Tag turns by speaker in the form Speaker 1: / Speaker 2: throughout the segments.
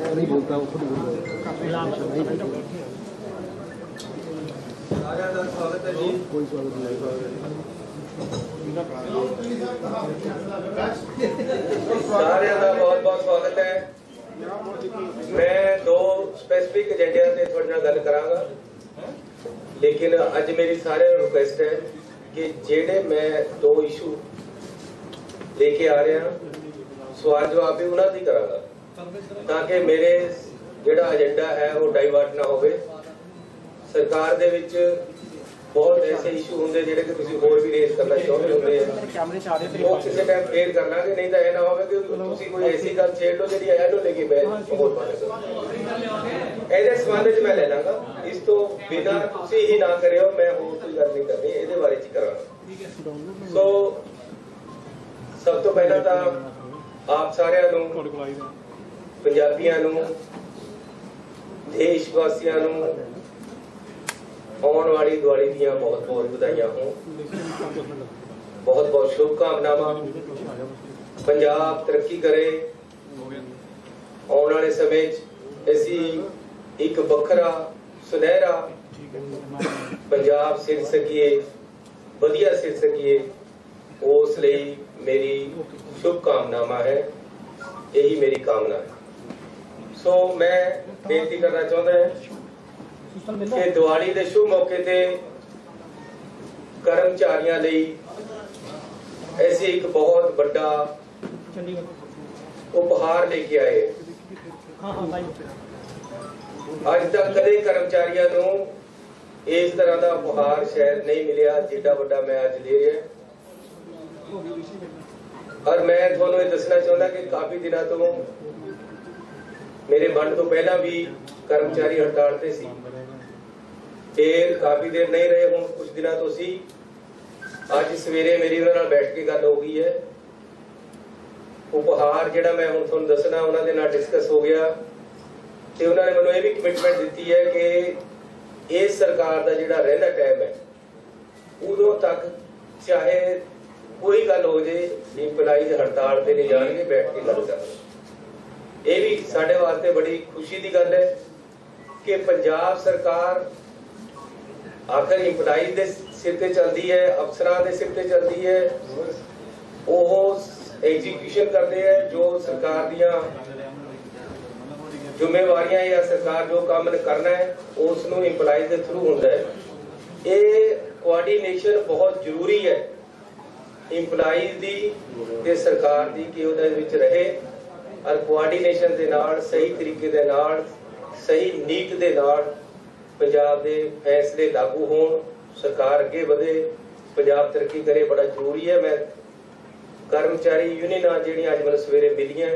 Speaker 1: नहीं बोलता वो खुद बोलता स्वागत है जी। कोई स्वागत नहीं।
Speaker 2: सारे का बहुत बहुत स्वागत है। मैं दो स्पेसिफिक एजेंडिया से थोड़ी ना गल करांगा, लेकिन अज मेरी सारे रिक्वेस्ट है कि जेडे मैं दो इशू लेके आ रहा सवाल जवाब भी उन्होंने करांगा, ताकि मेरे जेड़ा एजेंडा है वो डाइवर्ट ना हो। सरकार दे विच बहुत ऐसे इशू होंगे जिहड़े कि तुसीं होर भी रेज करना चाहुंदे होंगे, वो किसी टाइम फेर कर लांगे। नहीं तो यह ना हो कि तुसीं कोई ऐसी गल छेड़ लो जिहड़ी ऐनो लेके मैं होर बन सकदा। इहदे संबंध च मैं ले लांगा, इस तो बिना तुसीं ही ना करियो, मैं होर कोई गल नहीं करनी, इहदे बारे च करांगा। सो सब तो पहला तो आप सारिਆਂ ਨੂੰ ਪੰਜਾਬੀਆਂ ਨੂੰ देश वासियों आने वाली दिवाली दी बहुत बहुत बधाइयां हो, बहुत बहुत शुभकामनावां। पंजाब तरक्की करे, आने वाले समय असी एक वखरा सुनहरा पंजाब सिर सकीए, वधिया सिर सकीए, उस लई मेरी शुभकामनावां है, यही मेरी कामना है। सो मैं बेनती करना चाहता है कि दिवाली के शुभ मौके ते कर्मचारियों लई ऐसे एक बहुत बड़ा उपहार लेके आए। अज तक कदे कर्मचारियों को इस तरह का उपहार शायद नहीं मिलिया जिड्डा बड़ा मैं अज ले रहा। और मैं थोड़ा ये दसना चाहता कि काफी दिनों तो मेरे मन तो पहला भी कर्मचारी हड़ताल पे सी, फिर काफी देर नहीं रहे, हूँ कुछ दिनों तो सी। अज सवेरे मेरी उन्होंने बैठ के गल हो गई है। उपहार जिहड़ा मैं हुण तुहानूं दसना उन्होंने नाल डिस्कस हो गया, तो उन्होंने मैनूं ये भी कमिटमेंट दी है कि इस सरकार का जिहड़ा रहिंदा टाइम है उदों तक चाहे कोई गल हो जाए इंपलाइज हड़ताल पे नहीं जाएंगे, बैठ के गल करेंगे। ये भी साडे वास्ते बड़ी खुशी की गल है कि पंजाब सरकार आखिर इंपलाइज के सिर ते चलती है, अफसरां के सिर ते चलती है, वो एग्जीक्यूशन करते हैं जो सरकार दियां जिम्मेवारियां या सरकार जो काम करना है उसनूं इंपलाइज के थ्रू होता है। ये कोआर्डिनेशन बहुत जरूरी है इंपलाइज दी ते सरकार दी कि उहदे विच रहे, और कोआर्डिनेशन दे नाल सही तरीके दे नाल सही नीत दे नाल पंजाब दे फैसले लागू होण, सरकार अगे वधे, पंजाब तरक्की करे, बड़ा जरूरी है। मैं कर्मचारी यूनियनां जिहड़ियां अज मैनूं सवेरे मिलियां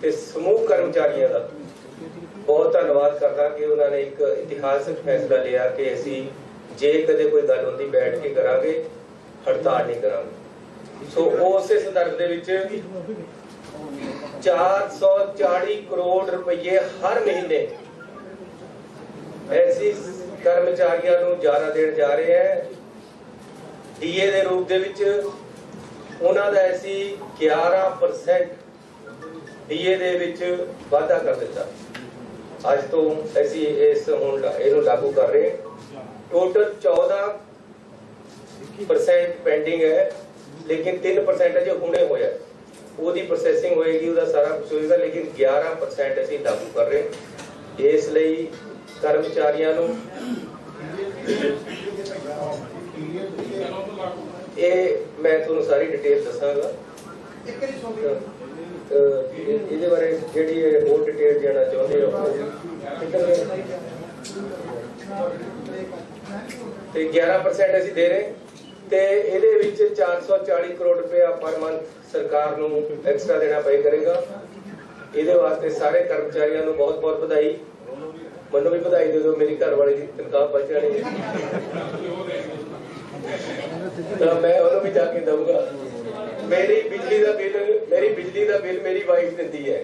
Speaker 2: ते समूह कर्मचारियों का बहुत धन्नवाद करदा कि उन्होंने एक इतिहासक फैसला लिया कि असीं जे कदे कोई गल हुंदी बैठ के करांगे, हड़ताल नहीं करांगे। सो उस संदर्भ दे विच 440 करोड़ रुपये हर महीने ऐसी कर्मचारियों को जारा देने जा रहे हैं। डीए के रूप दे विच उन्हां दा ऐसी 11% डीए दे विच वाधा कर दिता। अज तो ऐसी इस हुण इहनूं लागू कर रहे। टोटल 14% पेंडिंग है, लेकिन 3% अजे हुणे होया, ਉਹਦੀ ਪ੍ਰੋਸੈਸਿੰਗ ਹੋਏਗੀ, ਉਹਦਾ ਸਾਰਾ ਕੁਝ ਹੋਏਗਾ, लेकिन 11% ਅਸੀਂ ਲਾਗੂ ਕਰ ਰਹੇ। ਇਸ ਲਈ ਕਰਮਚਾਰੀਆਂ ਨੂੰ ਇਹ ਮੈਂ ਤੁਹਾਨੂੰ ਸਾਰੀ ਡਿਟੇਲ ਦੱਸਾਂਗਾ। ਇਹਦੇ ਬਾਰੇ ਜਿਹੜੀ ਹੋਰ ਡਿਟੇਲ ਦੇਣਾ ਚਾਹੁੰਦੇ ਹੋ ਤੇ 11% ਅਸੀਂ ਦੇ ਰਹੇ ਤੇ ਇਹਦੇ ਵਿੱਚ 440 ਕਰੋੜ रुपया पर मंथ सरकार ਨੂੰ एक्स्ट्रा देना पे करेगा। ਇਹਦੇ ਵਾਸਤੇ ਸਾਰੇ कर्मचारियों ਨੂੰ बहुत बहुत बधाई। ਮੈਨੂੰ भी बधाई दे दो, मेरी घरवाली की तनख्वाह बच जानी है तो मैं उन्होंने भी जाके दूंगा। मेरी बिजली का बिल मेरी वाइफ देती है,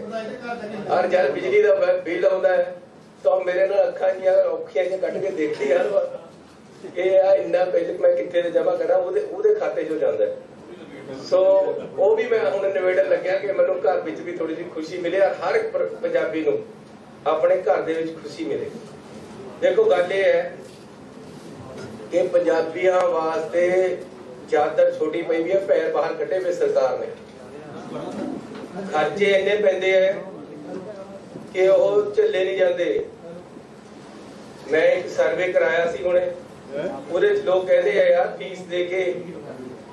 Speaker 2: और जब बिजली का बिल आता है तो मेरे नाल अखां दी औखियां जिहियां कट के देखदी हर बार इन्ना बिल मैं कित्थे जमा करा, उहदे खाते चो जांदा है। सो वो भी मैं हुण निवेड़न लग्या कि मैनूं घर विच भी थोड़ी जी खुशी मिले और हर पंजाबी नूं अपने घर दे विच खुशी मिले। देखो गल ये है कि पंजाबियां वास्ते चादर छोटी पई भी है, पैर बाहर कटे पे सरकार ने। खर्चे इन्ने पैंदे है कि वो झल्ले नहीं जाते। मैं एक सर्वे कराया सी हुणे, ਉਹਦੇ ਚ लोग कहते हैं यार फीस दे के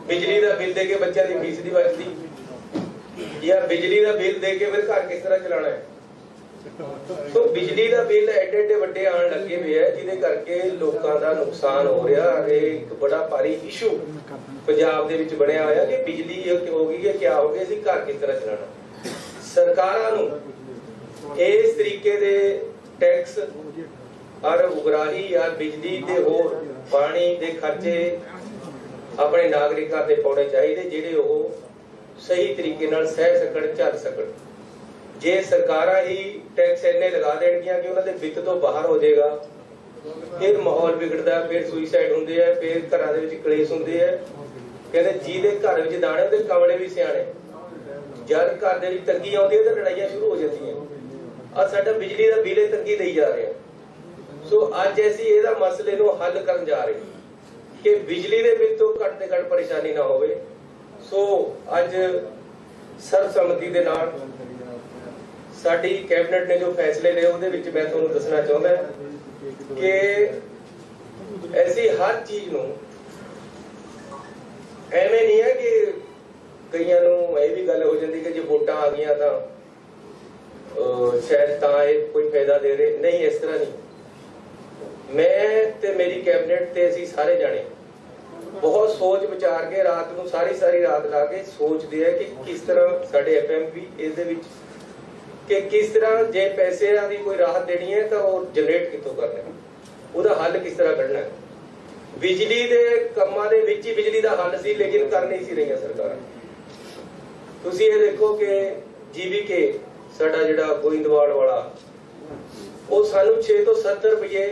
Speaker 2: बिजली का बिल दे के बच्चों की फीस नहीं बचती, या बिजली का बिल दे के फिर घर किस तरह चलाना है। तो बिजली का बिल एडे एडे वड्डे आण लगे हुए है जिहदे करके लोगों का नुकसान हो रहा है। एक बड़ा भारी इशू पंजाब दे विच बनिया होया कि बिजली होगी कि क्या हो गया, घर किस तरह चलाना। सरकारां नूं इस तरीके दे टैक्स और उगराही या बिजली दे होर पानी दे खर्चे अपने नागरिकों ते पाउणे चाहिए जिहड़े वो सही तरीके नाल सह सकण, झल सकण। जे सरकारां ही टैक्स इन्ने लगा देणगियां कि उन्हां दे वित्त तो बाहर हो जाएगा, फिर माहौल बिगड़दा, फिर सुइसाइड हुंदे आ, फिर घरां दे विच कलेश हुंदे आ। कहंदे जिहदे घर विच दाणे ते कमले भी सियाणे। जद घर दे विच तंगी आउंदी है तां लड़ाइयां शुरू हो जांदियां। आ साडा बिजली दा बिल तंगी देई जा रहा। सो अज असीं इहदा मसले नूं हल करन जा रहे कि बिजली दे बिल तो घट ते घट परेशानी ना होवे। सो अज सर्वसम्मति दे नाल साडी कैबिनेट ने जो फैसले लिए उहदे विच मैं तुहानूं दसना चाहुंदा कि ऐसी हर चीज नूं एवें नहीं है कि कईयां नूं इह भी गल हो जांदी कि जे वोटां आ गईयां तां शायद तां इह कोई फायदा दे रहे नहीं। इस तरह नहीं। मैं ते मेरी कैबिनेट ते असीं सारे जाने बहुत सोच विचार के रात नूं सारी रात ला के सोचते हैं कि किस तरह साडे FMP इसदे विच कि किस तरह जे पैसे दी कोई राहत देनी है तो वो जनरेट कितों करना है, उहदा हल किस तरह कढना है। बिजली दे कम्मां दे विच ही बिजली दा हल सी लेकिन कर नहीं सी रही सरकार। तुसीं ये देखो कि GVK साडा जिहड़ा गोइंदवाल वाला वो सानू 6 ਤੋਂ 70 रुपये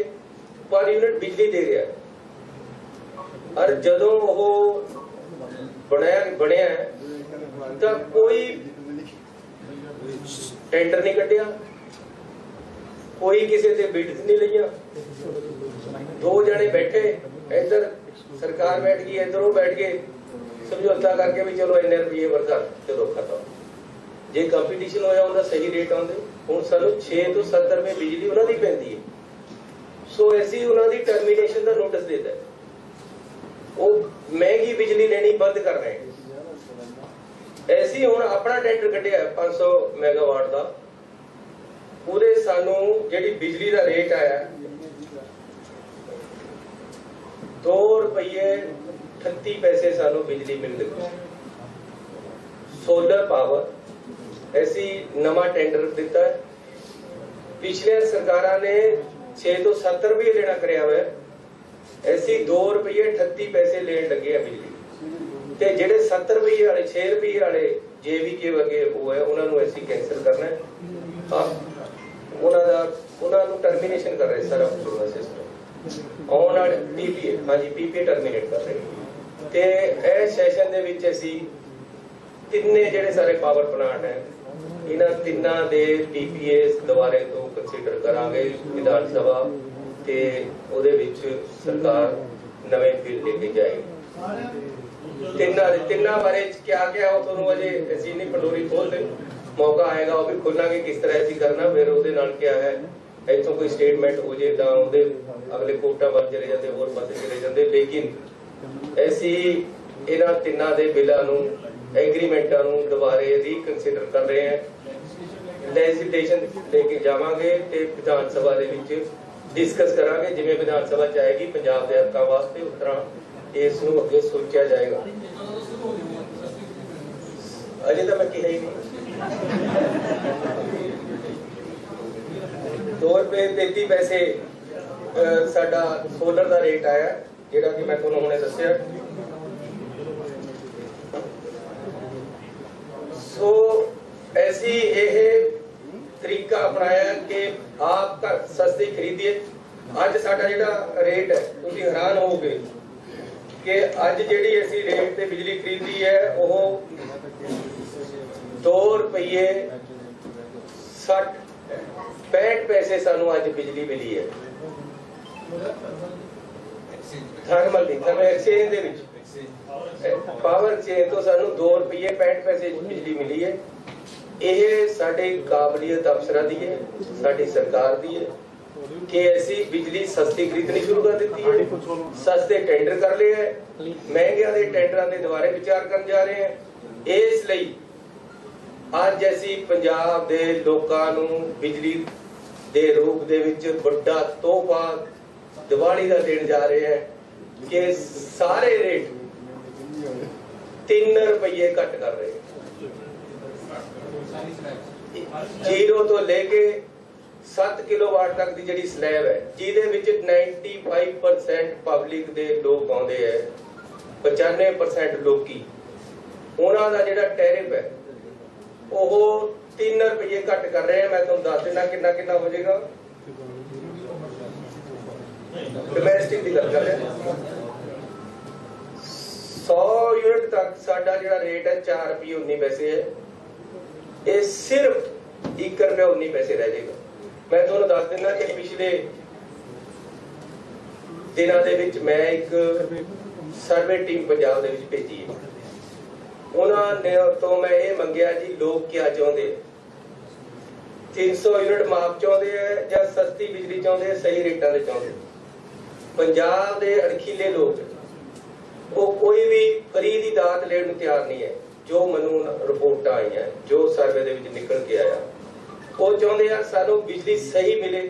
Speaker 2: पर यूनिट बिजली दे रहा है। और जदों वो बनया तो कोई टेंडर नहीं कढ़िया, कोई किसी से बिड्स नहीं लिया। 2 जने बैठे, इधर सरकार बैठ गई, इधरों बैठ गए, समझौता करके भी चलो इन्ने रुपये वर्धा चलो खत्म। जे कंपीटीशन होया उनका सही रेट आउंदे। हुण सानू 6 ਤੋਂ 70 रुपये बिजली उन्हां दी पैंदी है। सो ऐसी उन्होंने टर्मिनेशन का नोटिस देता है। वो महंगी बिजली लेनी बंद कर रहे हैं। ऐसी हुण अपना टेंडर कढ़िया 500 मेगावाट का, पूरे सानू जिहड़ी बिजली का रेट आया 2 रुपये 38 पैसे सानू बिजली मिल रही। सोलर पावर ऐसी नवा टेंडर दिता है। पिछले सरकारां ने 6 ਤੋਂ 70 रुपये लेना कराया हुआ है। ऐसी 2 रुपये 38 पैसे लेन लगे है बिजली ते जेडे 70 रुपये वाले 6 रुपये वाले JVK वर्गे वो है उन्होंने ऐसी कैंसिल करना है। उन्होंने टर्मिनेशन कर रहे सारा सिस्टम ऑन वाले PPA। हाँ जी PPA टर्मिनेट कर रहे ते ए सैशन दे विच असी तिन्ने जेडे सारे पावर प्लांट है इन्हां तिन्नां दे PPA दुबारे तो कंसीडर करांगे विधान सभा ते ਉਹਦੇ ਵਿੱਚ सरकार नवे बिल लेके जाएगी। तिन्ना बारे क्या क्या हो ਤੁਹਾਨੂੰ ਅਜੇ ਅਸੀਂ ਨਹੀਂ ਪੰਡੋਰੀ ਖੋਲਦੇ, मौका आएगा वो भी खोलांगे किस तरह ऐसी करना। फिर ਉਹਦੇ ਨਾਲ क्या है ਇੱਥੋਂ ਕੋਈ ਸਟੇਟਮੈਂਟ ਹੋ ਜੇ ਤਾਂ ਉਹਦੇ ਅਗਲੇ ਕੋਟਾ ਵੱਲ ਚਲੇ ਜਾਂਦੇ, ਹੋਰ ਪਾਸੇ ਚਲੇ ਜਾਂਦੇ। ਲੇਕਿਨ ਐਸੀ ਇਹਨਾਂ ਤਿੰਨਾਂ ਦੇ ਬਿੱਲਾਂ ਨੂੰ एग्रीमेंटा ਨੂੰ ਦੁਬਾਰੇ ਰੀਕਨਸੀਡਰ कर रहे हैं। ਲੈਜੀਸਲੇਸ਼ਨ लेके जावांगे ਤੇ ਵਿਧਾਨ ਸਭਾ ਦੇ ਵਿੱਚ डिस्कस करांगे। जिवें विधान सभा चाहेगी पंजाब के हकों वास्ते उस तरह इस नूं अगे सोचा जाएगा। अजे तो मैं कहा ही नहीं। 2 रुपये 33 पैसे साडा सोलर का रेट आया जिहड़ा कि मैं तुहानूं हुणे दस्सिया। सो ऐसी यह तरीका अपनाया कि आप सस्ती खरीदिए। अज साडा जिहड़ा रेट है तुसीं हैरान होवोगे कि अज जिहड़ी असीं रेट ते बिजली खरीदी है वो 2 रुपये 65 पैसे सानू अज बिजली मिली है thermal exchange they which power exchange तो सानू 2 रुपये 65 पैसे बिजली मिली है। यह साडी काबलियत अफसरां दी है, साडी सरकार दी है कि ऐसी बिजली सस्ती खरीदनी शुरू कर दी है, सस्ते टेंडर कर लिए है, महंगिया के टेंडर के दोबारे विचार कर जा रहे हैं। इसलिए अज असीं पंजाब दे लोकां नूं बिजली दे रूप दे विच बड़ा तोहफा दिवाली का देण जा रहे हैं कि सारे रेट 3 रुपये घट कर रहे हैं। 0 तो लेके 7 किलोवाट तक की जिहड़ी स्लैब है जिहदे विच 95% पब्लिक दे लोग आउंदे है, 95% लोकी उन्हां दा जिहड़ा टैरिफ है वो 3 रुपये घट कर रहे हैं। मैं तुहानूं दस देना कितना कितना हो जाएगा। डोमैस्टिक की गल कर रहे हैं 100 यूनिट तक साडा जिहड़ा रेट है 4 रुपये 19 पैसे है, ये सिर्फ 1 रुपया 19 पैसे रह जाएगा। मैं तुहानूं दस देना कि पिछले दिनों दे विच मैं एक सर्वे टीम पंजाब दे विच भेजी है। उन्होंने तो मैं ये मंगिया जी लोग क्या चाहते 300 यूनिट माफ चाहते हैं या सस्ती बिजली चाहते हैं, सही रेटां दे चाहते। पंजाब दे अणखीले लोग वो कोई भी फरी दी दात लेण नूं तैयार नहीं है। जो मैनूं रिपोर्टां आई हैं, जो सर्वे दे विच निकल के आया, वो चाहते यार सानूं बिजली सही मिले,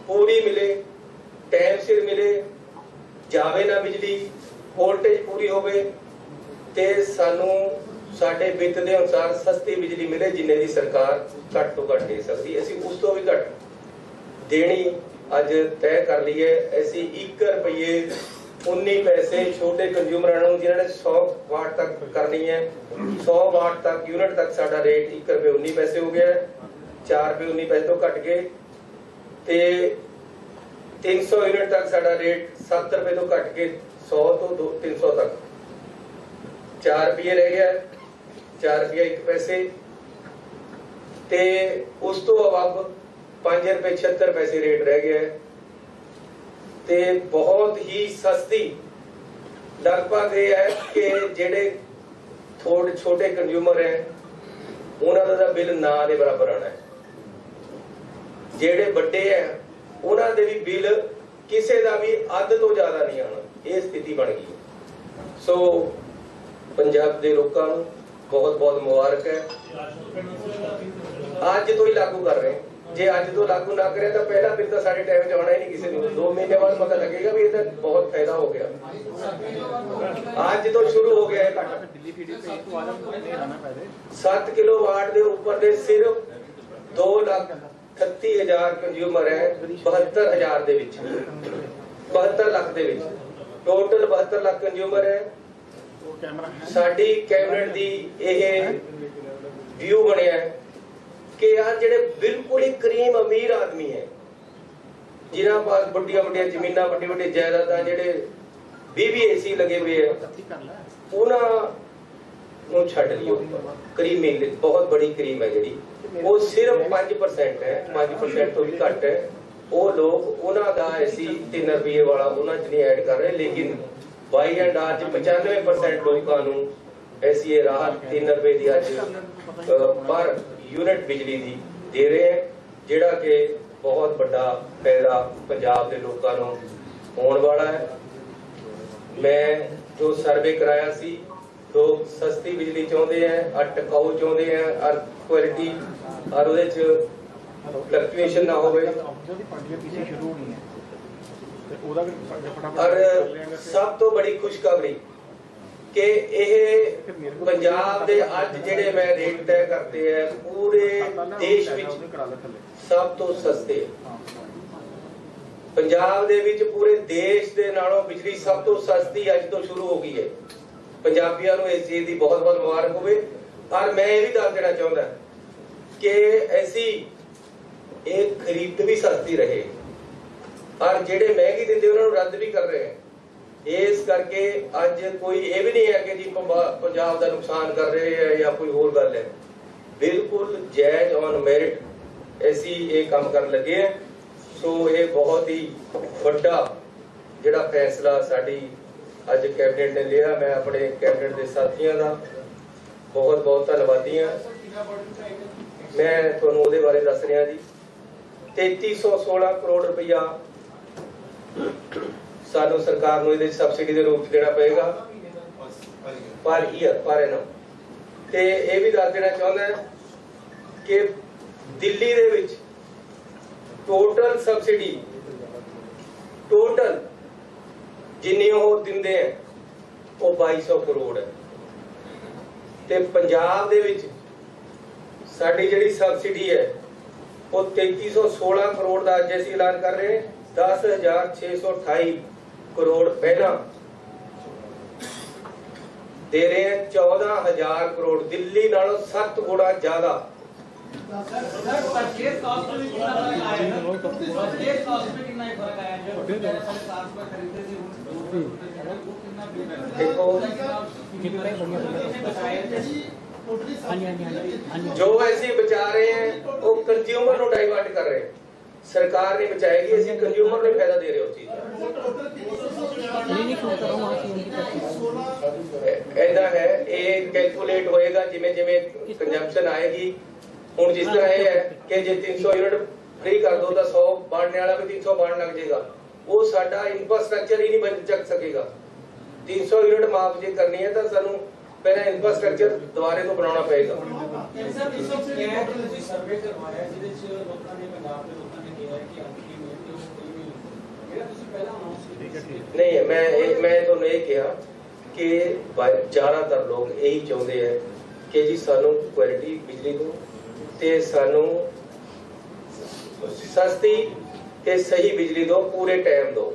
Speaker 2: पूरी मिले, टाइम सिर मिले, जावे ना बिजली, वोल्टेज पूरी होवे ते सानूं साडे बित दे अनुसार सस्ती बिजली मिले जिन्ने दी सरकार घट तो घट दे सकदी। असीं उस तो भी घट देनी अज तय कर ली है। असीं 1 रुपये 19 पैसे छोटे कंज्यूमरां नूं जिन्हां ने 100 वाट तक करनी है, 100 वाट तक यूनिट तक साडा रेट 1 रुपये 19 पैसे हो गया है, 4 रुपये 19 पैसे तो घट गए ते 300 यूनिट तक साडा रेट 7 रुपये तो घट के 100 तो 300 तक 4 रुपये रह गया, 4 रुपये 1 पैसे ते उस तो अब 5 रुपये 76 पैसे रेट रह गया है ते बहुत ही सस्ती लगभग ये है कि जेडे थोड़े छोटे कंज्यूमर है उन्होंने दा बिल ना दे बराबर आना है, जेडे बड़े है उन्होंने भी बिल किसी का भी अध तो ज्यादा नहीं आना। ये स्थिति बन गई। सो पंजाब के लोगों को बहुत बहुत मुबारक है। आज तो ही लागू कर रहे हैं, जे आज तो लागू ना करे तो पहला बिल तो सारे टाइम च आना ही नहीं किसी को। 2 महीने बाद पता लगेगा भी ये बहुत फायदा हो गया। आज तो शुरू हो गया है घट 7 किलोवाट के ऊपर दे सिर्फ 2,38,000 कंज्यूमर है 72,000 दे विच 72 लाख दे विच टोटल 72 लाख कंज्यूमर है। साडी कैबिनेट दी ये व्यू बनया है कि यार जेडे बिल्कुल ही करीम अमीर आदमी है जिन्हां पास बड़ियां बड़ियां जमीनां बड़ी बड़ी जायदादां जेडे 20 AC लगे हुए है उन्हां नूं छड्ड लियो। करीम बहुत बड़ी करीम है जेडी वो सिर्फ 5% है, 5% तो भी घट है। वो लोग उन्हां दा ऐसी 3 रुपये वाला उन्हां च नहीं ऐड कर रहे, लेकिन बाई एंड आज 95% लोगों नूं ऐसी राहत 3 रुपये दी अज पर यूनिट बिजली दी दे रहे हैं, जिहड़ा कि बहुत बड़ा फायदा पंजाब के लोगों नूं होने वाला है। मैं जो सर्वे कराया सी लोग सस्ती बिजली चाहते हैं और टिकाऊ चाहते हैं और क्वालिटी और उहदे च फ्लक्चुएशन ना होवे। और सब तो बड़ी खुशखबरी कि यह पंजाब दे अज जेडे मैं रेट तय करते हैं पूरे देश विच सब तो सस्ते। पंजाब दे विच पूरे देश दे नालों बिजली सब तो सस्ती अज तो शुरू हो गई है। पंजाबियों को इस चीज की बहुत बहुत मुबारक होवे। और मैं ये भी दस देना चाहता कि ऐसी एक खरीद भी सस्ती रहे और जेडे महंगी देते उन्होंने रद्द भी कर रहे हैं। इस करके अज कोई ये भी नहीं है कि जी पंजाब का नुकसान कर रहे हैं या कोई होर गल है। बिल्कुल जायज ऑन मेरिट ऐसी ये काम कर लगे हैं। सो ये बहुत ही बड़ा जिहड़ा फैसला साडी अज कैबिनेट ने लिया। मैं अपने कैबिनेट के साथियों का बहुत बहुत धन्नवादी हाँ। मैं तुहानूं उहदे बारे दस रहा जी। 3316 करोड़ रुपया सानू सरकार नूं इहदे सबसिडी के रूप देना पएगा पर ईयर पर एनम। ते ये भी दस देना चाहुंदा कि दिल्ली दे विच टोटल सबसिडी टोटल जिन्नी वो दिंदे हैं वो 2200 करोड़ है। ते पंजाब दे विच साडी जिहड़ी सबसिडी है वो 3316 करोड़ का अज असीं ऐलान कर रहे हैं। 10,628 करोड़ पहला दे रहे हैं। 14,000 करोड़ दिल्ली नालों 7 गुना ज्यादा। देखो जो ऐसे बचा रहे हैं वो कंज्यूमर को डाइवर्ट कर रहे हैं। सरकार नहीं बचाएगी, ऐसी कंज्यूमर ने फायदा दे रहे हो चीज। ऐसा है ये कैलकुलेट होएगा जिमें जिमें कंजम्पशन आएगी। हुण जिस तरह ये है कि जे 300 यूनिट फ्री कर दो तो 100 बांटने वाला भी 300 बांट लग जाएगा। वो साडा इंफ्रास्ट्रक्चर ही नहीं बन सकेगा। 300 यूनिट माफ जे करनी है तो सानू पहले इंफ्रास्ट्रक्चर दोबारे तो बनाना पड़ेगा। नहीं मैं तो नहीं कहा कि ज्यादातर लोग यही चाहते हैं कि जी सानू क्वालिटी बिजली दो ते सानू सस्ती ते सही बिजली दो, पूरे टाइम दो।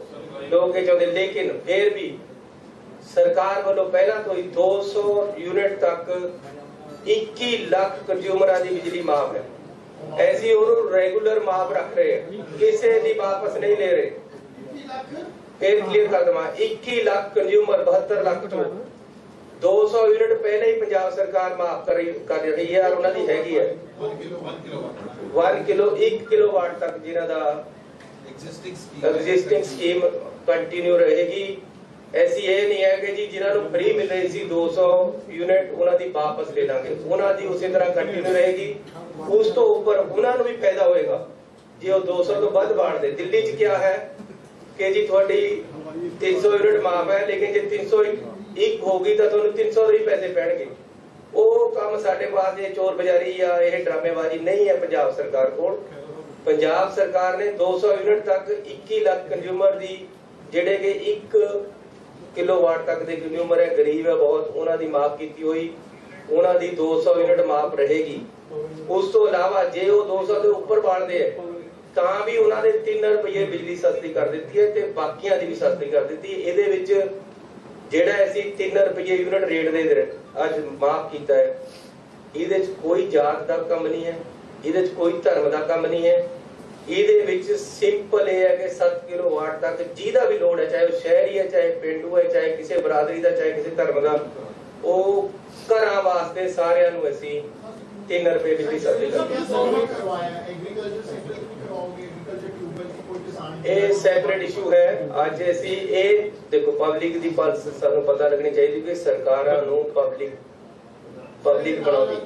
Speaker 2: लोग ये चाहते, लेकिन फिर भी सरकार वालों पहला तो 200 यूनिट तक 21 लाख कंज्यूमर की बिजली माफ है। ऐसी और रेगुलर माफ रख रहे हैं, किसी की वापस नहीं ले रहे। फिर क्लियर कर दूंगा, 21 लाख कंज्यूमर 72 लाख चो 200 यूनिट पहले ही पंजाब सरकार माफ कर रही है और उन्होंने हैगी है 1 किलोवाट तक जिन्हां दा एग्जिस्टिंग स्कीम कंटिन्यू रहेगी। ऐसी ये नहीं है कि जी जिन्होंने फ्री मिल रही थी 200 यूनिट उन्होंने वापस ले लांगे, उन्होंने उसी तरह कंटिन्यू रहेगी। उस तो ऊपर उन्होंने भी फायदा होएगा जी वो 200 तो बद बांट दे। दिल्ली च क्या है कि जी थोड़ी 300 यूनिट माफ है, लेकिन जो 301 होगी तो तुहानूं 300 ही पैसे पैणगे। वो काम साडे पास ये चोर बाजारी या ये ड्रामेबाजी नहीं है। पंजाब सरकार कोल पंजाब सरकार ने 200 यूनिट तक 21 लाख कंज्यूमर दी जेडे के 1 किलोवाट तक दे कंज्यूमर है, गरीब है बहुत, उन्होंने माफ की हुई, उन्होंने 200 यूनिट माफ रहेगी। उस तो इलावा जे वो 200 के ऊपर बाढ़ते हैं तां भी उन्होंने 3 रुपये बिजली सस्ती कर दी है ते बाकियां दी भी सस्ती कर दी है। इहदे विच जेड़ा असीं 3 रुपये यूनिट रेट दे अज माफ कीता है, इहदे च कोई जात दा कम नहीं है, इहदे च कोई धर्म दा कम नहीं है। इहदे विच सिंपल ये है कि 7 किलोवाट तक जिहदा भी लोड है, चाहे वो शहरी है, चाहे पेंडू है, चाहे किसी बरादरी का, चाहे किसी धर्म का, वो घरां वास्ते सारिआं नूं असीं 3 रुपए बिजली सस्ती करनी। ये सैपरेट इशू है। अज असीं ये देखो पब्लिक दी पल्स सानूं पता लगनी चाहिए कि सरकारां नूं पब्लिक बनाउंदी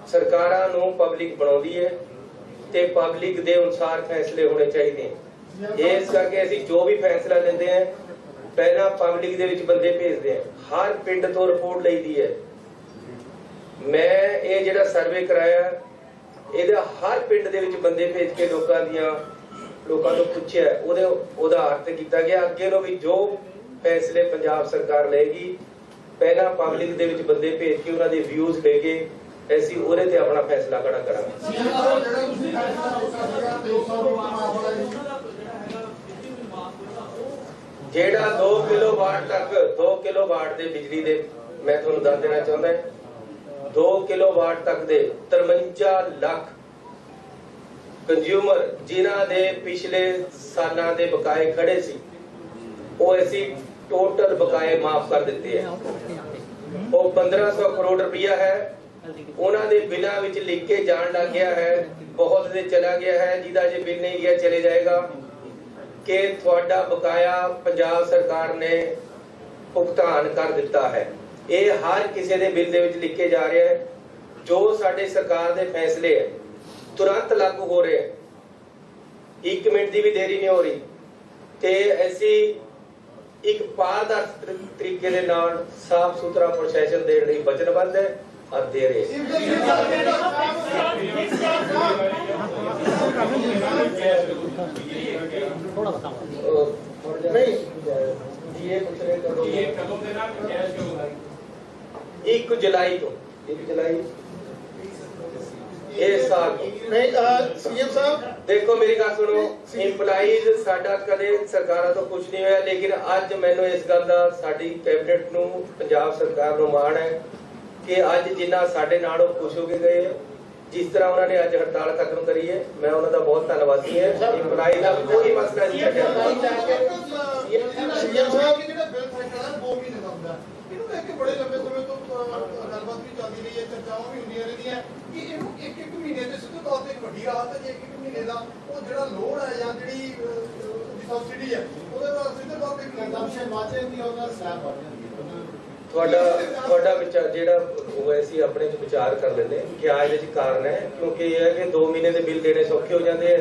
Speaker 2: सरकारां नूं पब्लिक बनाउंदी है ते पब्लिक दे अनुसार फैसले होने चाहिए। इस करके असीं जो भी फैसला लेंदे हैं पहला पब्लिक दे विच बंदे भेजदे हैं, हर पिंड तो रिपोर्ट लईदी है। मैं ये जिहड़ा सर्वे कराया ਇਹਦਾ हर पिंड ਦੇ ਵਿੱਚ ਬੰਦੇ ਭੇਜ ਕੇ ਲੋਕਾਂ ਤੋਂ ਪੁੱਛਿਆ, ਉਹਦਾ ਅਰਥ ਕੀਤਾ ਗਿਆ। ਅੱਗੇ ਨੂੰ ਵੀ ਜੋ ਫੈਸਲੇ ਪੰਜਾਬ ਸਰਕਾਰ ਲਏਗੀ ਪਹਿਲਾਂ ਪਬਲਿਕ ਦੇ ਵਿੱਚ ਬੰਦੇ ਭੇਜ ਕੇ ਉਹਨਾਂ ਦੇ ਵਿਊਜ਼ ਲੈ ਕੇ ਅਸੀਂ ਉਹਦੇ ਤੇ ਆਪਣਾ ਫੈਸਲਾ ਖੜਾ ਕਰਾਂਗੇ। ਜਿਹੜਾ 2 ਕਿਲੋਵਾਟ ਤੱਕ 2 ਕਿਲੋਵਾਟ ਦੇ ਬਿਜਲੀ ਦੇ ਮੈਂ ਤੁਹਾਨੂੰ ਦੱਸ ਦੇਣਾ ਚਾਹੁੰਦਾ 2 किलोवाट तक दे 53 लाख कंज्यूमर जिन्हां दे पिछले सालां दे बकाए खड़े सी वो ऐसी टोटल बकाए माफ कर दिते हैं। वो 1500 करोड़ रुपया है, उन्होंने बिलों में लिख के जान लग गया है, बहुत से चला गया है, जिदा जे बिल नहीं गया चले जाएगा कि थोड़ा बकाया पंजाब सरकार ने भुगतान कर दिता है। ये हर किसी के बिल दे विच लिखे जा रहा है। जो साडे सरकार के फैसले है तुरंत लागू हो रहे हैं, 1 मिनट की भी देरी नहीं हो रही, ते ऐसी एक पारदर्शी तरीके दे नाल साफ सुथरा प्रशासन देने लई वचनबद्ध है और दे रहे हैं। एक जुलाई को
Speaker 1: सीएम साहब
Speaker 2: देखो मेरी गल सुनो, इंपलाईज साडा कदे सरकारां तो कुछ नहीं होया, लेकिन अज मैनूं इस गल दा साडी कैबिनेट नूं पंजाब सरकार नूं माण है कि अज जिन्ना साडे नालों खुश हो के गए, जिस तरह उन्होंने अज हड़ताल खत्म करी है, मैं उन्होंने बहुत धन्नवादी है। इंपलाई का कोई मसला नहीं है।
Speaker 3: बड़े लंबे समय तो गलबात भी चलती रही है, चर्चावां भी होंदियां रहियां कि इहनूं एक महीने दे सिद्धे तौर ते एक वड्डी राहत है, जे एक महीने दा ਉਹ ਜਿਹੜਾ ਲੋਡ ਹੈ ਜਾਂ ਜਿਹੜੀ ਸਬਸਿਡੀ ਹੈ ਉਹਦੇ ਨਾਲ ਸਿੱਧੇ ਤੌਰ ਤੇ ਕੰਜ਼ੰਪਸ਼ਨ ਵੱਧ ਜਾਂਦੀ ਹੈ, ਉਹਨਾਂ ਦਾ ਸਲੈਬ ਵੱਧ ਜਾਂਦੀ ਹੈ।
Speaker 2: ਤੁਹਾਡਾ ਵਿਚਾਰ ਜਿਹੜਾ ਉਹ ਅਸੀਂ ਆਪਣੇ ਚ ਵਿਚਾਰ ਕਰ ਲੈਂਦੇ ਕਿ ਆ ਇਹਦੇ ਚ ਕਾਰਨ ਹੈ, ਕਿਉਂਕਿ ਇਹ ਹੈ ਕਿ 2 ਮਹੀਨੇ ਦੇ ਬਿੱਲ ਦੇਣੇ ਸੌਖੇ ਹੋ ਜਾਂਦੇ ਆ।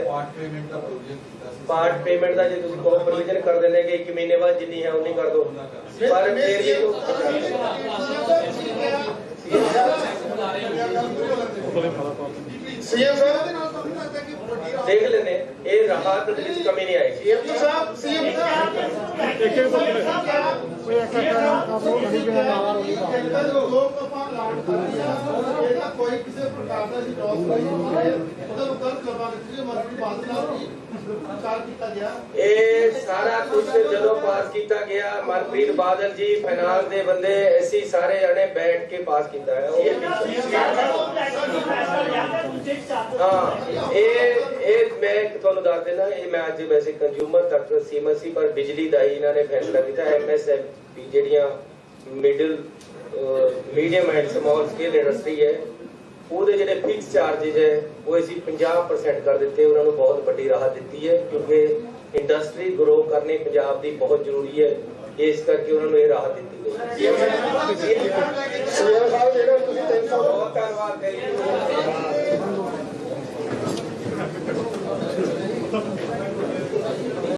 Speaker 2: ਪਾਰਟ ਪੇਮੈਂਟ ਦਾ ਜੇ ਤੁਸੀਂ ਕੋਈ ਪ੍ਰੋਵੀਜ਼ਨ ਕਰ ਦਿੰਦੇ ਕਿ 1 ਮਹੀਨੇ ਬਾਅਦ ਜਿੰਨੀ ਹੈ ਉਨੀ ਕਰ ਦਿਓ, ਪਰ ਫਿਰ ਵੀ
Speaker 3: सीएम साहब ਦੇ ਨਾਲ ਤਾਂ ਨਹੀਂ ਲੱਗਦਾ ਕਿ ਵੱਡੀ ਰਾਹਤ
Speaker 2: देख लेने ये राहत की कमी नहीं आएगी।
Speaker 3: सीएम साहब कोई किसी प्रकार का लॉस नहीं होता है, मतलब कर्ज करवाने के लिए मंत्री बात प्रचार किया गया।
Speaker 2: ये सारा कुछ जदों पास किया गया, मनप्रीत बादल जी फाइनांस के बंदे ऐसी सारे जने बैठ के पास किया है। हाँ ये मैं तुहानू दस देना, ये मैं अज वैसे कंज्यूमर तक सीमित सी, पर बिजली का ही इन्होंने फैसला किया। MSME ਜਿਹੜੀਆਂ middle medium and small scale industry है, ਉਹਦੇ ਜਿਹੜੇ ਫਿਕਸ ਚਾਰजेस है वो ਅਸੀਂ 50% कर ਦਿੱਤੇ, ਉਹਨਾਂ ਨੂੰ ਬਹੁਤ ਵੱਡੀ ਰਾਹਤ ਦਿੱਤੀ ਹੈ, ਕਿਉਂਕਿ ਇੰਡਸਟਰੀ ਗਰੋ ਕਰਨੀ ਪੰਜਾਬ ਦੀ ਬਹੁਤ ਜ਼ਰੂਰੀ ਹੈ, ਇਸ ਕਰਕੇ ਉਹਨਾਂ ਨੂੰ ਇਹ ਰਾਹਤ ਦਿੱਤੀ ਗਈ।
Speaker 3: सीएम साहब ਜਿਹੜਾ ਤੁਸੀਂ 300
Speaker 2: ਬਹੁਤ ਧੰਨਵਾਦ।